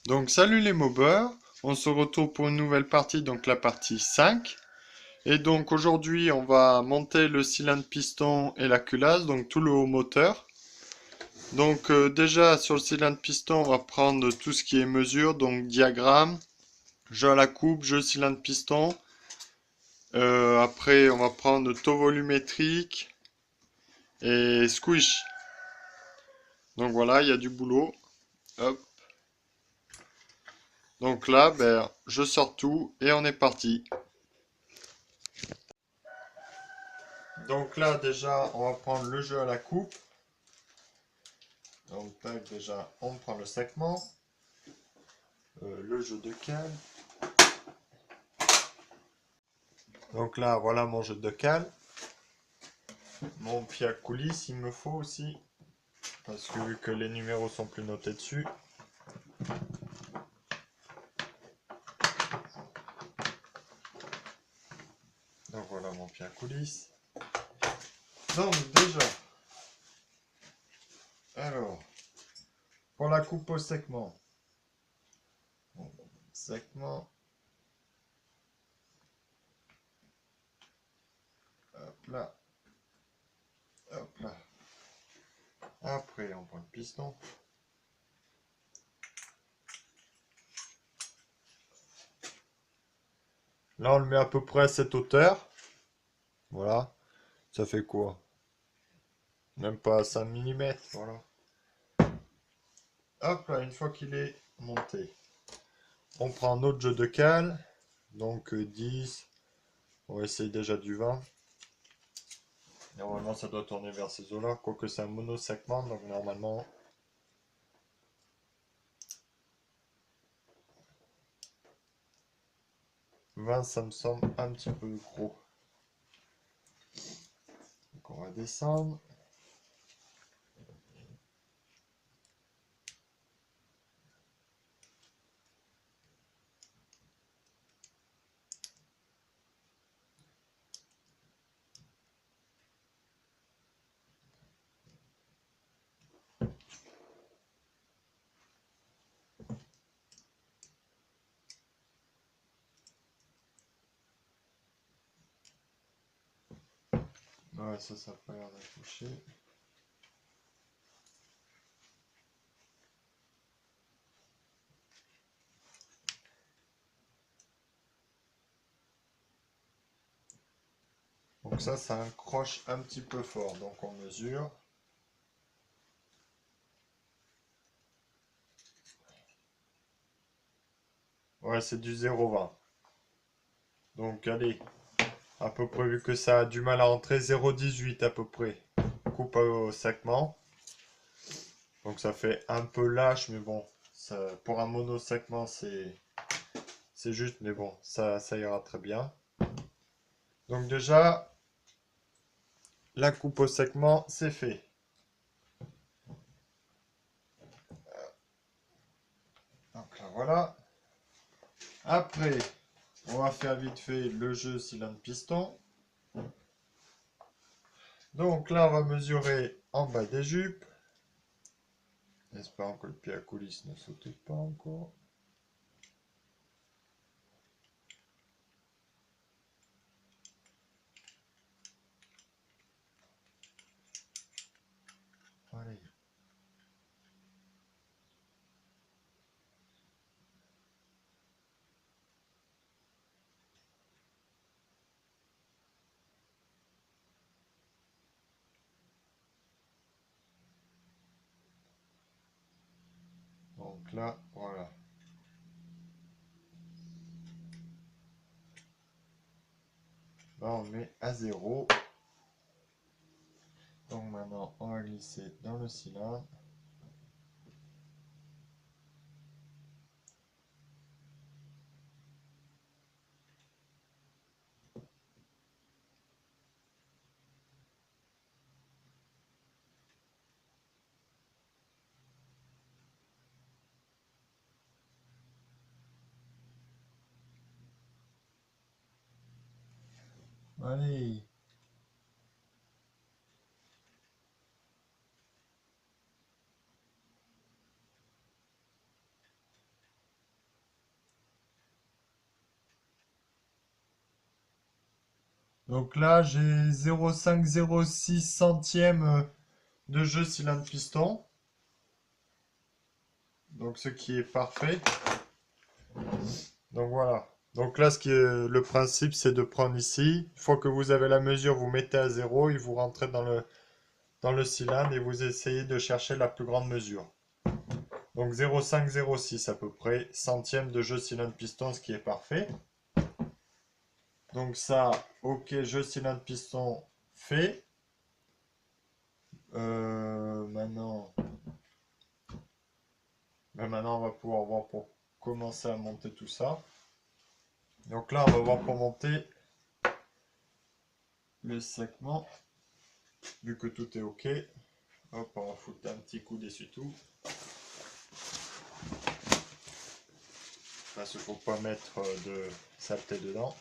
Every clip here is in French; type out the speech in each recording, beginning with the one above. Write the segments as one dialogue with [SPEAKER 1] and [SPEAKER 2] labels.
[SPEAKER 1] Donc salut les mobeurs, on se retrouve pour une nouvelle partie, donc la partie 5. Et donc aujourd'hui on va monter le cylindre piston et la culasse, donc tout le haut moteur. Donc déjà sur le cylindre piston on va prendre tout ce qui est mesure, donc diagramme, jeu à la coupe, jeu cylindre piston. Après on va prendre taux volumétrique et squish. Donc voilà, il y a du boulot. Hop. Donc là, ben, je sors tout et on est parti. Donc là, déjà, on va prendre le jeu à la coupe. Donc tac, déjà, on prend le segment. Le jeu de cale. Donc là, voilà mon jeu de cale. Mon pied à coulisse, il me faut aussi. Parce que vu que les numéros sont plus notés dessus. Donc voilà mon pied à coulisse. Donc déjà, alors, pour la coupe au segment. Bon, segment. Hop là. Hop là. Après, on prend le piston. Là, on le met à peu près à cette hauteur. Voilà. Ça fait quoi? Même pas 5 mm. Voilà. Hop là, une fois qu'il est monté, on prend un autre jeu de cale. Donc 10. On va essayer déjà du 20. Normalement, ça doit tourner vers ces eaux-là. Quoique c'est un monosegment, donc normalement... ça me semble un petit peu gros. Donc on va descendre. Ouais, ça a pas l'air d'accrocher. Donc ça accroche un petit peu fort. Donc on mesure. Ouais, c'est du 0,20. Donc allez, à peu près, vu que ça a du mal à entrer, 0,18 à peu près. Coupe au segment. Donc ça fait un peu lâche, mais bon, ça, pour un mono-segment, c'est juste, mais bon, ça ira très bien. Donc déjà, la coupe au segment, c'est fait. Donc là, voilà. Après, on va faire vite fait le jeu cylindre-piston. Donc là, on va mesurer en bas des jupes. Espérons que le pied à coulisse ne saute pas encore. Allez. Donc là, voilà. Là, on met à 0. Donc maintenant, on va glisser dans le cylindre. Allez. Donc là, j'ai 0,506 centièmes de jeu cylindre piston. Donc ce qui est parfait. Donc voilà. Donc là, le principe, c'est de prendre ici. Une fois que vous avez la mesure, vous mettez à 0 et vous rentrez dans le cylindre et vous essayez de chercher la plus grande mesure. Donc 0,506 à peu près, centièmes de jeu cylindre piston, ce qui est parfait. Donc ça, ok, jeu cylindre piston fait. Maintenant, maintenant, on va pouvoir voir pour commencer à monter tout ça. Donc là, on va voir pour monter le segment, vu que tout est ok. Hop, on va foutre un petit coup d'essuie-tout. Parce qu'il ne faut pas mettre de saleté dedans.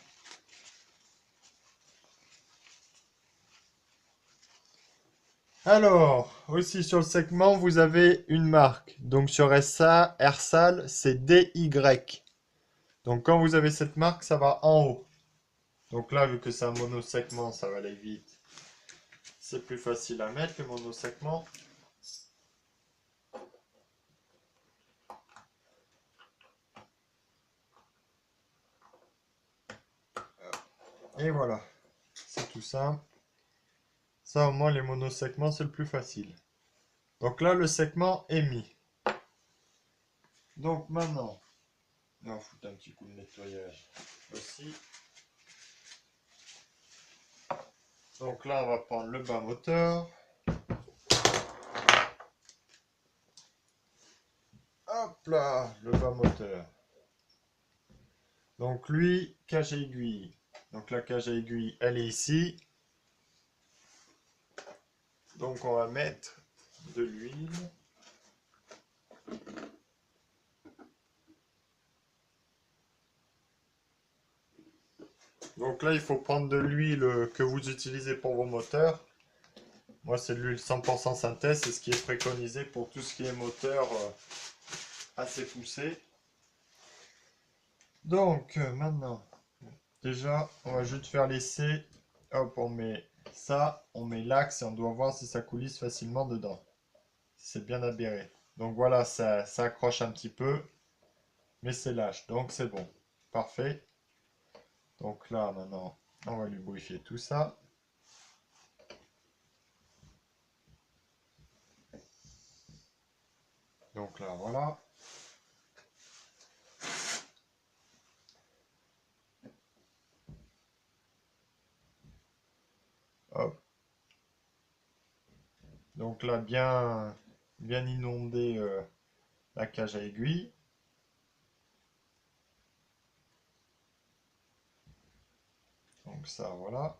[SPEAKER 1] Alors, aussi sur le segment, vous avez une marque. Donc sur SA, RSAL, c'est DY. Donc quand vous avez cette marque, ça va en haut. Donc là, vu que c'est un monosegment, ça va aller vite. C'est plus facile à mettre, le monosegment. Et voilà, c'est tout simple. Ça, au moins, les monosegments, c'est le plus facile. Donc là, le segment est mis. Donc maintenant, on va foutre un petit coup de nettoyage aussi. Donc là, on va prendre le bas moteur. Hop là, le bas moteur. Donc lui, cage à aiguille. Donc la cage à aiguille, elle est ici. Donc on va mettre de l'huile. Donc là, il faut prendre de l'huile que vous utilisez pour vos moteurs. Moi, c'est de l'huile 100% synthèse, c'est ce qui est préconisé pour tout ce qui est moteur assez poussé. Donc maintenant, déjà, on va juste faire l'essai. Hop, on met ça, on met l'axe et on doit voir si ça coulisse facilement dedans. Si c'est bien aberré. Donc voilà, ça accroche un petit peu, mais c'est lâche, donc c'est bon. Parfait. Donc là, maintenant, on va lubrifier tout ça. Donc là, voilà. Hop. Donc là, bien inonder la cage à aiguille. Donc ça, voilà.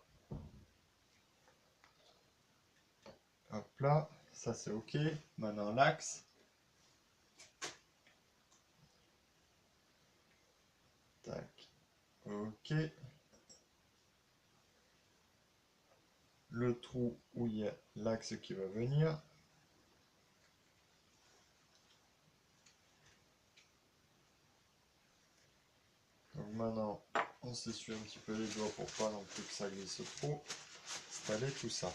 [SPEAKER 1] Hop là, ça c'est ok. Maintenant l'axe. Tac. Ok. Le trou où il y a l'axe qui va venir. Donc maintenant, on s'essuie un petit peu les doigts pour pas non plus que ça glisse trop. Installer tout ça.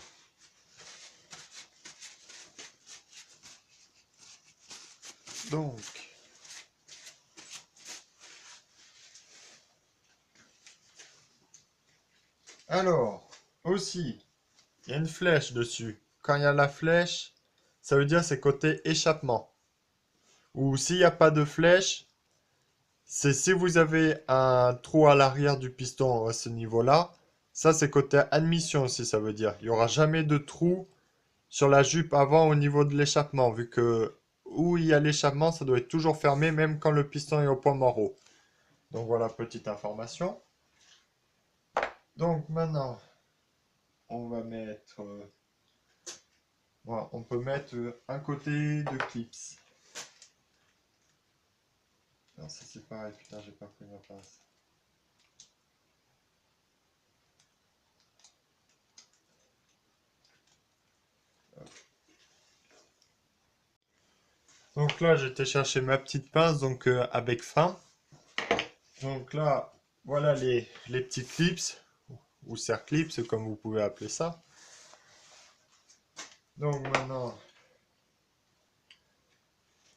[SPEAKER 1] Donc, alors, aussi, il y a une flèche dessus. Quand il y a la flèche, ça veut dire c'est côté échappement. Ou s'il n'y a pas de flèche, c'est si vous avez un trou à l'arrière du piston à ce niveau-là, ça c'est côté admission aussi, ça veut dire. Il n'y aura jamais de trou sur la jupe avant au niveau de l'échappement, vu que où il y a l'échappement, ça doit être toujours fermé, même quand le piston est au point mort haut. Donc voilà, petite information. Donc maintenant, on va mettre... voilà, on peut mettre un côté de clips. Non, ça c'est pareil, putain, j'ai pas pris ma place. Donc là, j'étais chercher ma petite pince, donc avec fin. Donc là, voilà les petits clips, ou serre-clips, comme vous pouvez appeler ça. Donc maintenant,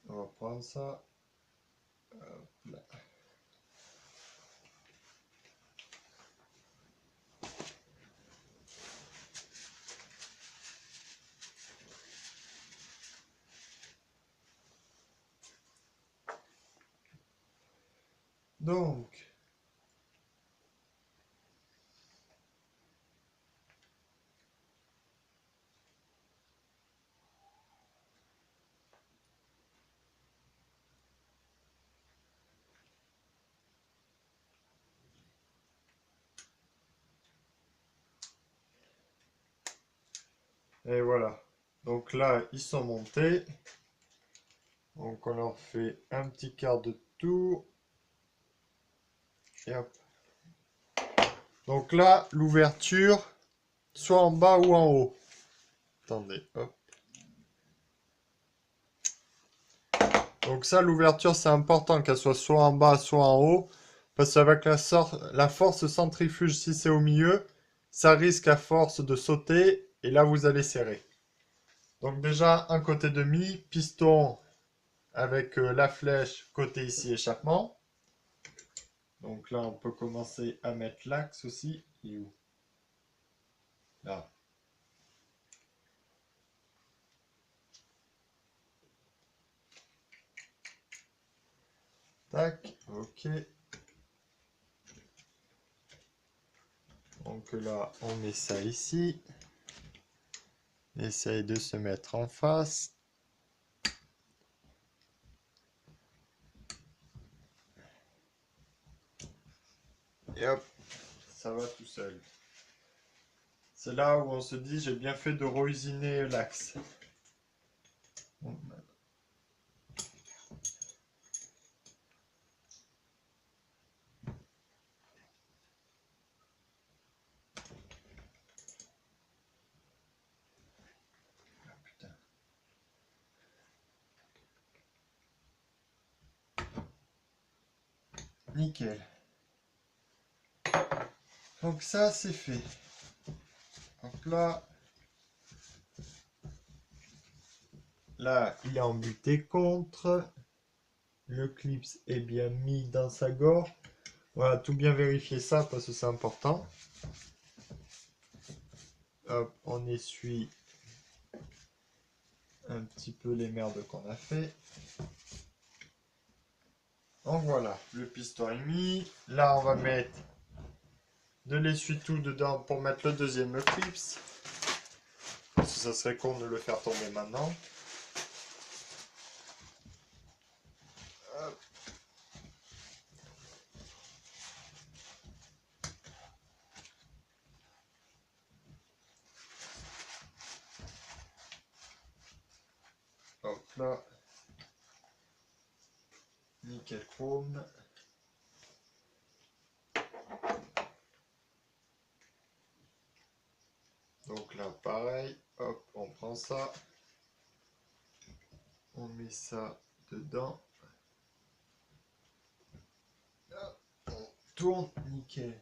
[SPEAKER 1] on va prendre ça. Hop là. Donc, et voilà. Donc là, ils sont montés. Donc on leur fait un petit quart de tour. Et hop. Donc là, l'ouverture, soit en bas ou en haut. Attendez, hop. Donc ça, l'ouverture, c'est important qu'elle soit en bas, soit en haut. Parce qu'avec la force centrifuge, si c'est au milieu, ça risque à force de sauter. Et là, vous allez serrer. Donc déjà, un côté demi, piston avec la flèche, côté ici, échappement. Donc là, on peut commencer à mettre l'axe aussi. Il est où? Là. Tac, ok. Donc là, on met ça ici. Essaye de se mettre en face. Et hop, ça va tout seul. C'est là où on se dit, j'ai bien fait de re-usiner l'axe. Bon, ah, putain. Nickel. Donc ça, c'est fait. Donc là, il est embuté contre. Le clip est bien mis dans sa gorge. Voilà, tout bien vérifier ça parce que c'est important. Hop, on essuie un petit peu les merdes qu'on a fait. Donc voilà, le piston est mis. Là, on va mettre de l'essuie-tout dedans pour mettre le deuxième clips. Parce que ça serait con de le faire tomber maintenant. Hop. Hop là. Nickel chrome. Donc là, pareil. Hop, on prend ça. On met ça dedans. Hop, on tourne. Nickel.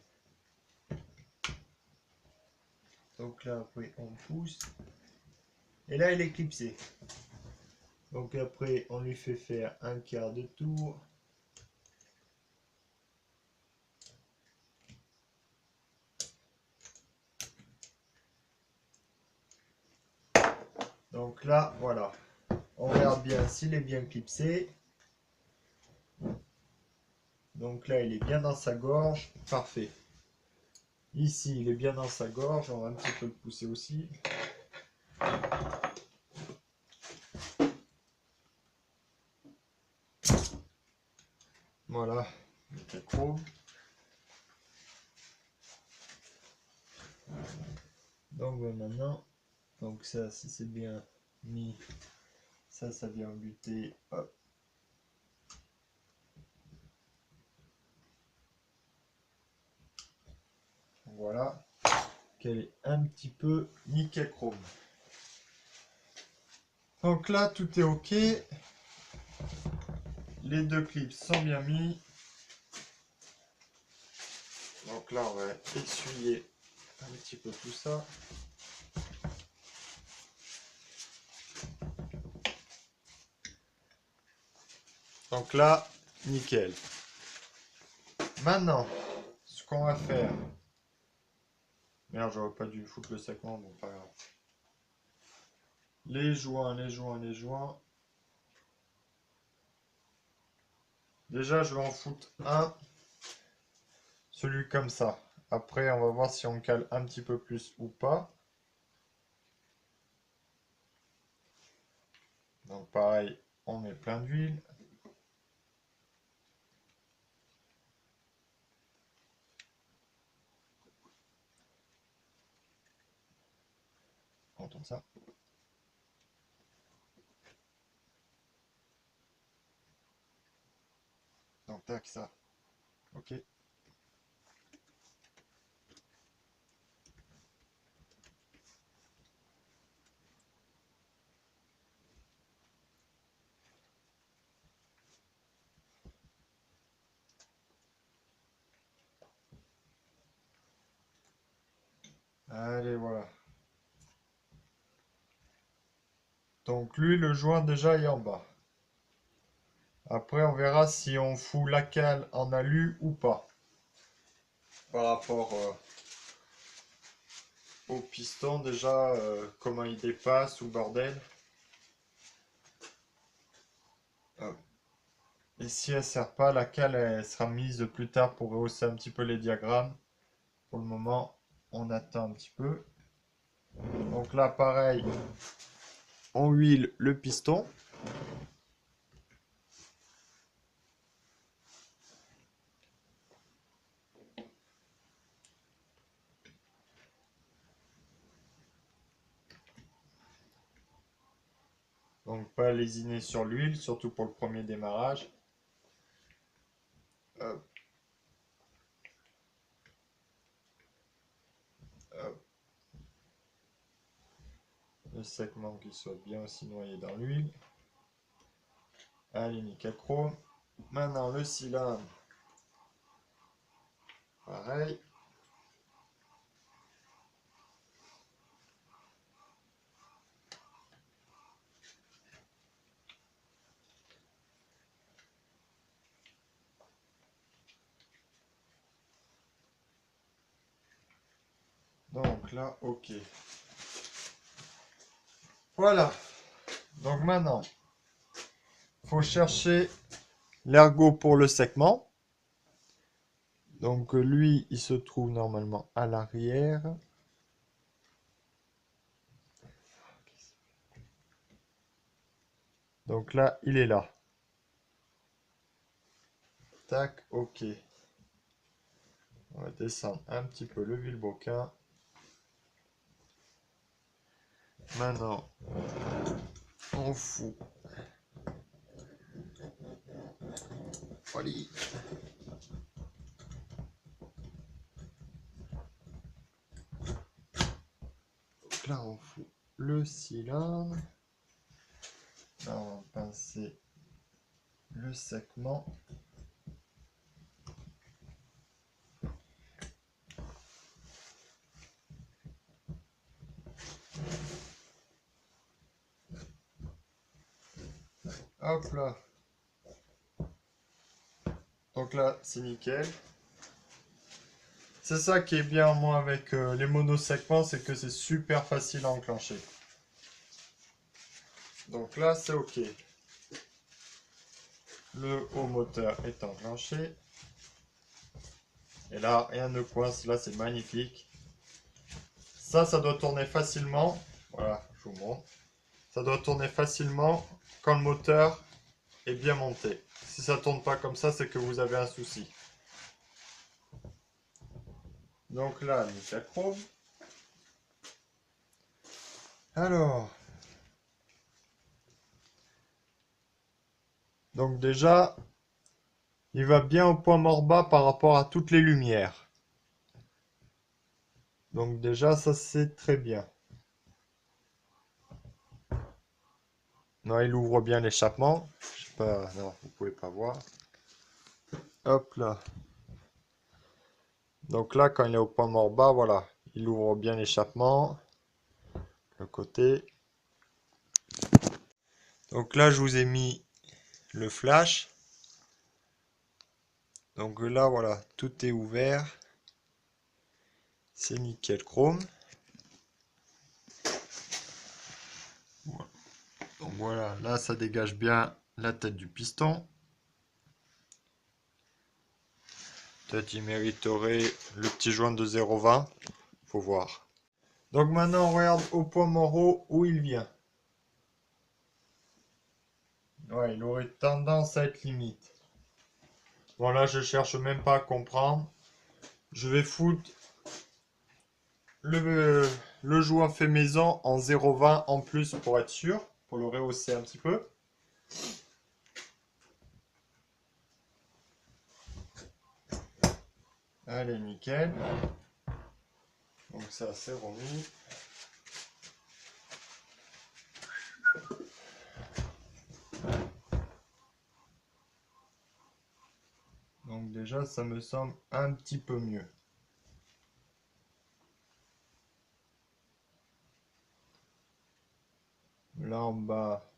[SPEAKER 1] Donc là, après, on pousse. Et là, il est clipsé. Donc après, on lui fait faire un quart de tour. Donc là, voilà. On regarde bien s'il est bien clipsé. Donc là, il est bien dans sa gorge. Parfait. Ici, il est bien dans sa gorge. On va un petit peu le pousser aussi. Voilà. Nickel chrome. Donc maintenant, donc ça, si c'est bien mis, ça vient buter. Hop. Voilà. Qu'elle est un petit peu nickel chrome. Donc là, tout est OK. Les deux clips sont bien mis. Donc là, on va essuyer un petit peu tout ça. Donc là, nickel. Maintenant, ce qu'on va faire... Merde, j'aurais pas dû foutre le segment, bon, pas grave. Les joints. Déjà, je vais en foutre un. Celui comme ça. Après, on va voir si on cale un petit peu plus ou pas. Donc pareil, on met plein d'huile. On tourne ça. Donc tac, ça. Ok. Allez, voilà. Donc lui, le joint déjà est en bas. Après, on verra si on fout la cale en alu ou pas. Par rapport au piston, déjà, comment il dépasse ou bordel. Hop. Et si elle sert pas, la cale elle sera mise plus tard pour rehausser un petit peu les diagrammes. Pour le moment, on attend un petit peu. Donc là, pareil, on huile le piston. Donc pas lésiner sur l'huile, surtout pour le premier démarrage. Hop. Hop. Le segment qui soit bien aussi noyé dans l'huile. Allez, nickel chrome. Maintenant le cylindre. Pareil. Donc là, ok. Voilà. Donc maintenant, faut chercher l'ergot pour le segment. Donc lui, il se trouve normalement à l'arrière. Donc là, il est là. Tac, ok. On va descendre un petit peu le vileboquin. Maintenant, on fout. Allez. Donc là, on fout le cylindre. Là, on va pincer le segment. Hop là. Donc là, c'est nickel. C'est ça qui est bien moi avec les monosegments, c'est que c'est super facile à enclencher. Donc là, c'est ok. Le haut moteur est enclenché. Et là, rien ne coince. Là, c'est magnifique. Ça doit tourner facilement. Voilà, je vous montre. Ça doit tourner facilement quand le moteur est bien monté. Si ça tourne pas comme ça, c'est que vous avez un souci. Donc là, nickel chrome. Alors. Donc déjà, il va bien au point mort bas par rapport à toutes les lumières. Donc déjà, ça c'est très bien. Non, il ouvre bien l'échappement. Je sais pas, non, vous pouvez pas voir. Hop là. Donc là, quand il est au point mort bas, voilà, il ouvre bien l'échappement. Le côté. Donc là, je vous ai mis le flash. Donc là, voilà, tout est ouvert. C'est nickel chrome. Donc voilà, là, ça dégage bien la tête du piston. Peut-être il mériterait le petit joint de 0,20. Faut voir. Donc maintenant, on regarde au point mort où il vient. Ouais, il aurait tendance à être limite. Bon là, je cherche même pas à comprendre. Je vais foutre le joint fait maison en 0,20 en plus pour être sûr, pour le rehausser un petit peu. Allez, nickel. Donc ça, c'est remis. Donc déjà, ça me semble un petit peu mieux. Là en bas,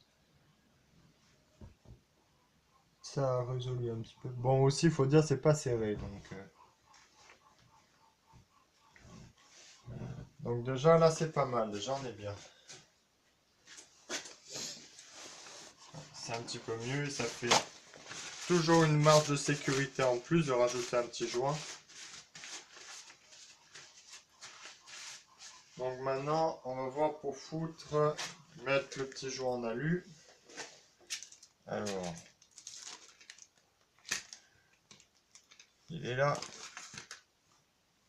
[SPEAKER 1] ça a résolu un petit peu. Bon aussi, il faut dire, c'est pas serré. Donc déjà, là, c'est pas mal. Déjà, on est bien. C'est un petit peu mieux et ça fait toujours une marge de sécurité en plus de rajouter un petit joint. Donc maintenant, on va voir pour foutre, mettre le petit joint en alu. Alors, il est là.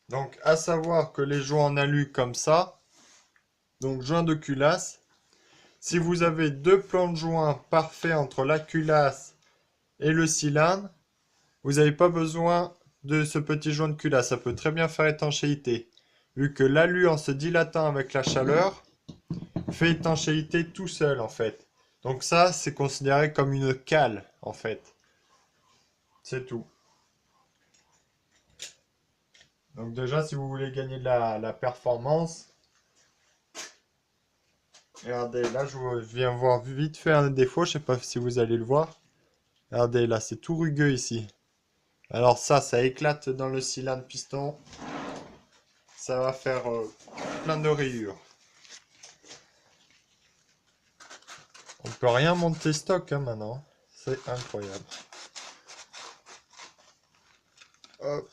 [SPEAKER 1] Donc, à savoir que les joints en alu comme ça, donc joint de culasse, si vous avez deux plans de joint parfaits entre la culasse et le cylindre, vous n'avez pas besoin de ce petit joint de culasse. Ça peut très bien faire étanchéité, vu que l'alu en se dilatant avec la chaleur fait étanchéité tout seul en fait. Donc ça, c'est considéré comme une cale en fait. C'est tout. Donc déjà, si vous voulez gagner de la performance, regardez, là je viens voir vite fait un défaut, je sais pas si vous allez le voir. Regardez, là c'est tout rugueux ici. Alors ça éclate dans le cylindre piston. Ça va faire plein de rayures. On peut rien monter stock hein, maintenant. C'est incroyable. Hop.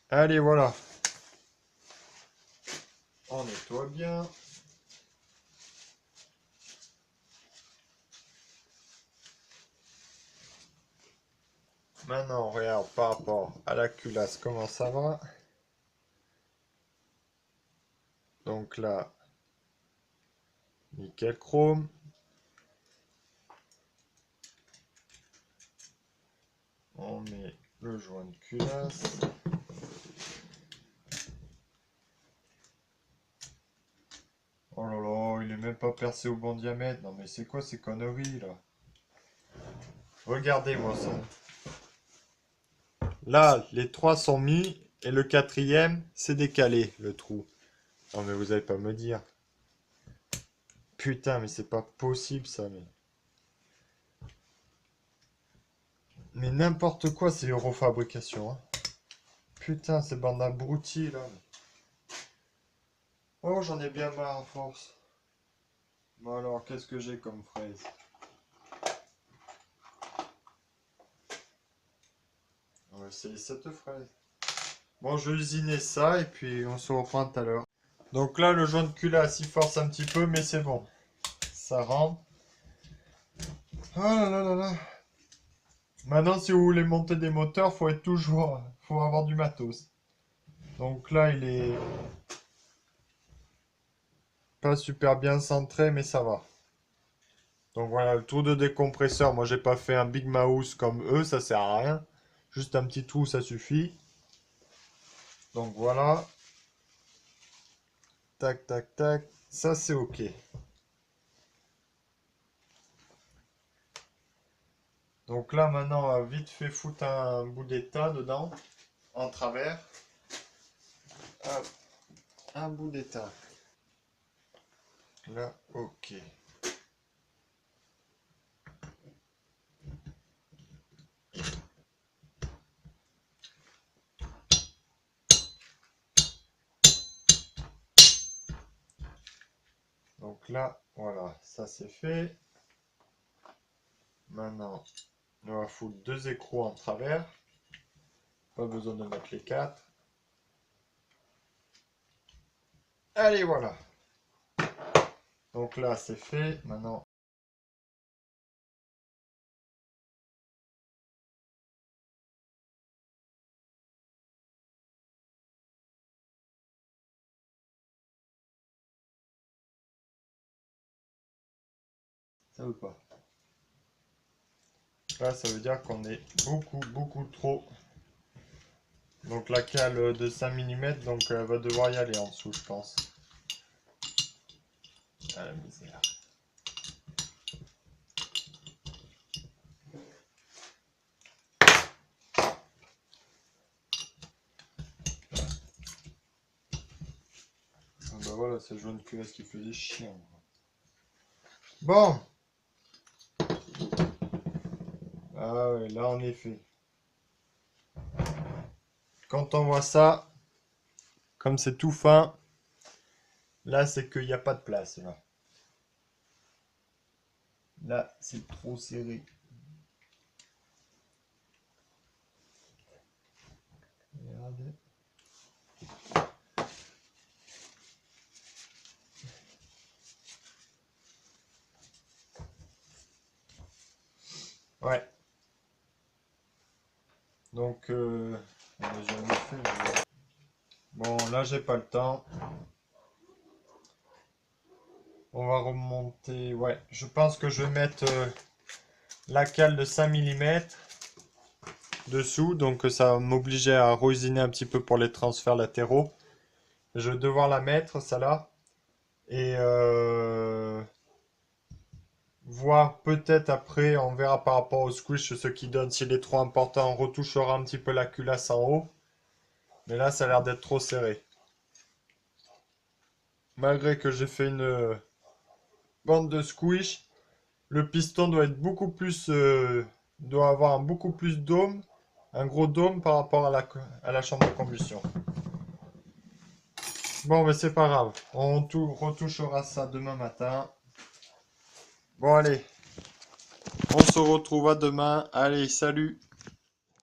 [SPEAKER 1] Allez, voilà. On nettoie bien. Maintenant, on regarde par rapport à la culasse comment ça va. Donc là, nickel chrome. On met le joint de culasse. Oh là là, il est même pas percé au bon diamètre. Non mais c'est quoi ces conneries là? Regardez-moi ça. Là, les trois sont mis et le quatrième, c'est décalé, le trou. Non mais vous allez pas me dire. Putain, mais c'est pas possible ça, mais n'importe quoi, c'est Eurofabrication. Hein. Putain, ces bandes abruties là. Oh, j'en ai bien marre à force. Bon alors, qu'est-ce que j'ai comme fraise? On va essayer cette fraise. Bon, je vais usiner ça et puis on se reprend tout à l'heure. Donc là, le joint de culasse, il force un petit peu, mais c'est bon. Ça rentre. Oh là là là là. Maintenant, si vous voulez monter des moteurs, faut avoir du matos. Donc là, il est pas super bien centré, mais ça va. Donc voilà, le trou de décompresseur, moi j'ai pas fait un big mouse comme eux, ça sert à rien. Juste un petit trou, ça suffit. Donc voilà. Tac, tac, tac. Ça, c'est OK. Donc là, maintenant, on va vite fait foutre un bout d'état dedans, en travers. Hop, un bout d'état. Là, OK. Donc là, voilà, ça c'est fait. Maintenant, on va foutre 2 écrous en travers. Pas besoin de mettre les 4. Allez, voilà. Donc là, c'est fait. Maintenant, ça veut pas. Là, ça veut dire qu'on est beaucoup trop. Donc la cale de 5 mm, donc elle va devoir y aller en dessous, je pense. Ah la misère. Ah bah voilà, c'est jaune QS qui faisait chiant. Bon. Ah ouais, là en effet. Quand on voit ça, comme c'est tout fin, là c'est qu'il n'y a pas de place. Là c'est trop serré. Regardez. Ouais. Donc, on a jamais fait, bon, là j'ai pas le temps. On va remonter. Ouais, je pense que je vais mettre la cale de 5 mm dessous. Donc ça va m'obliger à reusiner un petit peu pour les transferts latéraux. Je vais devoir la mettre, ça là. Et voir peut-être après, on verra par rapport au squish ce qui donne. S'il est trop important, on retouchera un petit peu la culasse en haut. Mais là, ça a l'air d'être trop serré. Malgré que j'ai fait une bande de squish, le piston doit être beaucoup plus, doit avoir un beaucoup plus dôme, un gros dôme par rapport à la chambre de combustion. Bon, mais c'est pas grave, on retouchera ça demain matin. Bon, allez, on se retrouve à demain. Allez, salut!